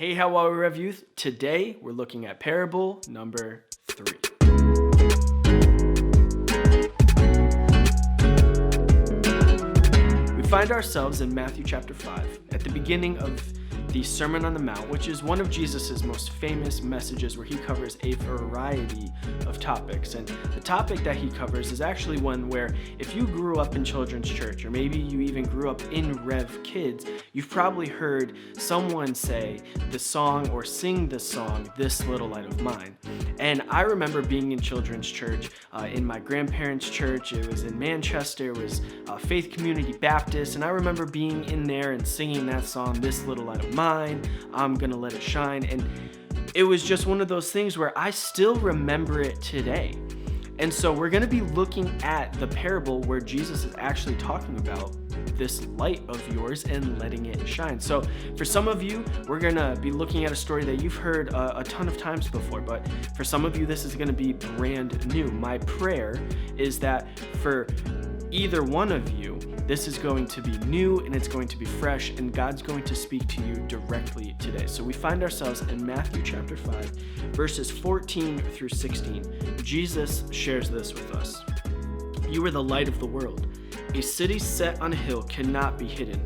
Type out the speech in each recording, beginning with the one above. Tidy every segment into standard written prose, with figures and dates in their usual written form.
Hey, how are we, Rev Youth? Today, we're looking at parable number 3. We find ourselves in Matthew chapter 5, at the beginning of the Sermon on the Mount, which is one of Jesus' most famous messages where he covers a variety of topics. And the topic that he covers is actually one where if you grew up in children's church, or maybe you even grew up in Rev Kids, you've probably heard someone say the song or sing the song, "This Little Light of Mine." And I remember being in children's church, in my grandparents' church. It was in Manchester. It was Faith Community Baptist. And I remember being in there and singing that song, "This Little Light of Mine, I'm gonna let it shine." And it was just one of those things where I still remember it today. And so we're going to be looking at the parable where Jesus is actually talking about this light of yours and letting it shine. So for some of you, we're going to be looking at a story that you've heard a ton of times before, but for some of you, this is going to be brand new. My prayer is that for either one of you, this is going to be new and it's going to be fresh, and God's going to speak to you directly today. So we find ourselves in Matthew chapter 5, verses 14 through 16. Jesus shares this with us. "You are the light of the world. A city set on a hill cannot be hidden,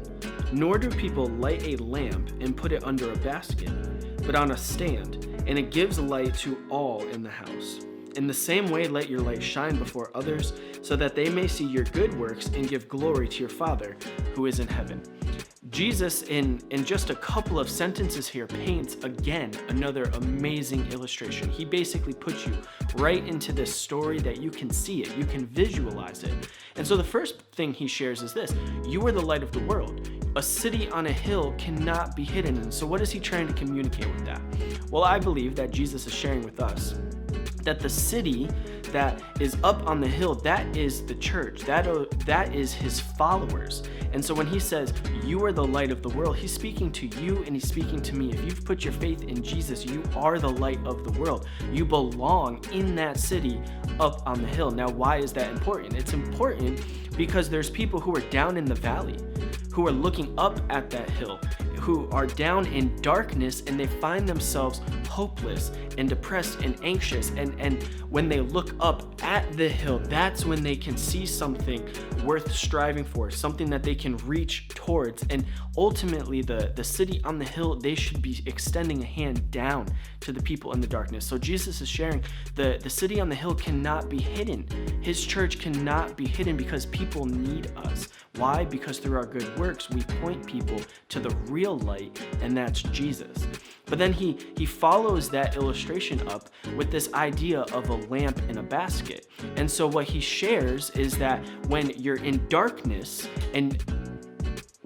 nor do people light a lamp and put it under a basket, but on a stand, and it gives light to all in the house. In the same way, let your light shine before others, so that they may see your good works and give glory to your Father who is in heaven." Jesus, in just a couple of sentences here, paints again another amazing illustration. He basically puts you right into this story that you can see it, you can visualize it. And so the first thing he shares is this: you are the light of the world. A city on a hill cannot be hidden. And so what is he trying to communicate with that? Well, I believe that Jesus is sharing with us that the city that is up on the hill, that is the church, that is his followers. And so when he says, "You are the light of the world," he's speaking to you and he's speaking to me. If you've put your faith in Jesus, you are the light of the world. You belong in that city up on the hill. Now, why is that important? It's important because there's people who are down in the valley, who are looking up at that hill, who are down in darkness, and they find themselves hopeless and depressed and anxious. And when they look up at the hill, that's when they can see something worth striving for, something that they can reach towards. And ultimately, the city on the hill, they should be extending a hand down to the people in the darkness. So Jesus is sharing the city on the hill cannot be hidden. His church cannot be hidden because people need us. Why? Because through our good works, we point people to the real light, and that's Jesus. But then he follows that illustration up with this idea of a lamp in a basket. And so what he shares is that when you're in darkness, and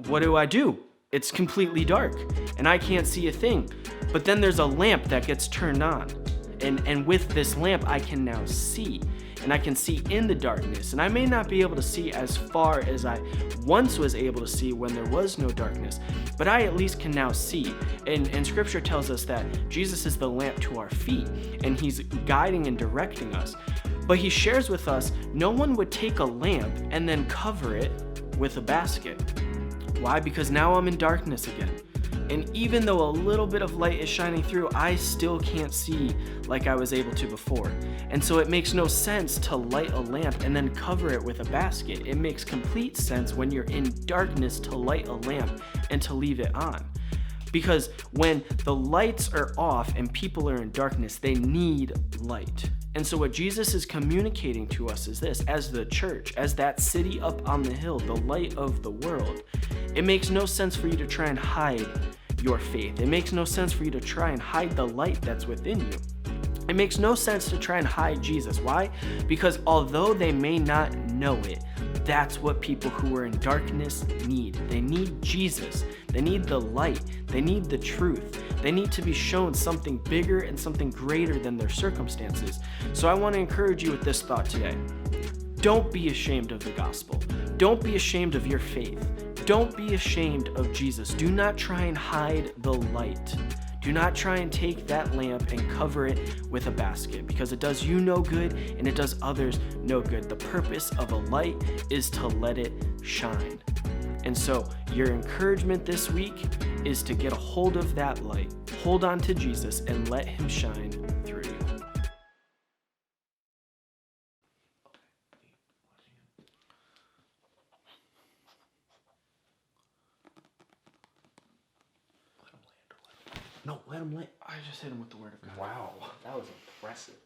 what do? It's completely dark, and I can't see a thing. But then there's a lamp that gets turned on. And with this lamp, I can now see. And I can see in the darkness. And I may not be able to see as far as I once was able to see when there was no darkness, but I at least can now see. And scripture tells us that Jesus is the lamp to our feet, and he's guiding and directing us. But he shares with us, no one would take a lamp and then cover it with a basket. Why? Because now I'm in darkness again. And even though a little bit of light is shining through, I still can't see like I was able to before. And so it makes no sense to light a lamp and then cover it with a basket. It makes complete sense when you're in darkness to light a lamp and to leave it on. Because when the lights are off and people are in darkness, they need light. And so what Jesus is communicating to us is this: as the church, as that city up on the hill, the light of the world, it makes no sense for you to try and hide your faith. It makes no sense for you to try and hide the light that's within you. It makes no sense to try and hide Jesus. Why? Because although they may not know it, that's what people who are in darkness need. They need Jesus. They need the light. They need the truth. They need to be shown something bigger and something greater than their circumstances. So I want to encourage you with this thought today. Don't be ashamed of the gospel. Don't be ashamed of your faith. Don't be ashamed of Jesus. Do not try and hide the light. Do not try and take that lamp and cover it with a basket, because it does you no good and it does others no good. The purpose of a light is to let it shine. And so your encouragement this week is to get a hold of that light, hold on to Jesus, and let him shine through you. No, let him land. I just hit him with the word of God. Wow, that was impressive.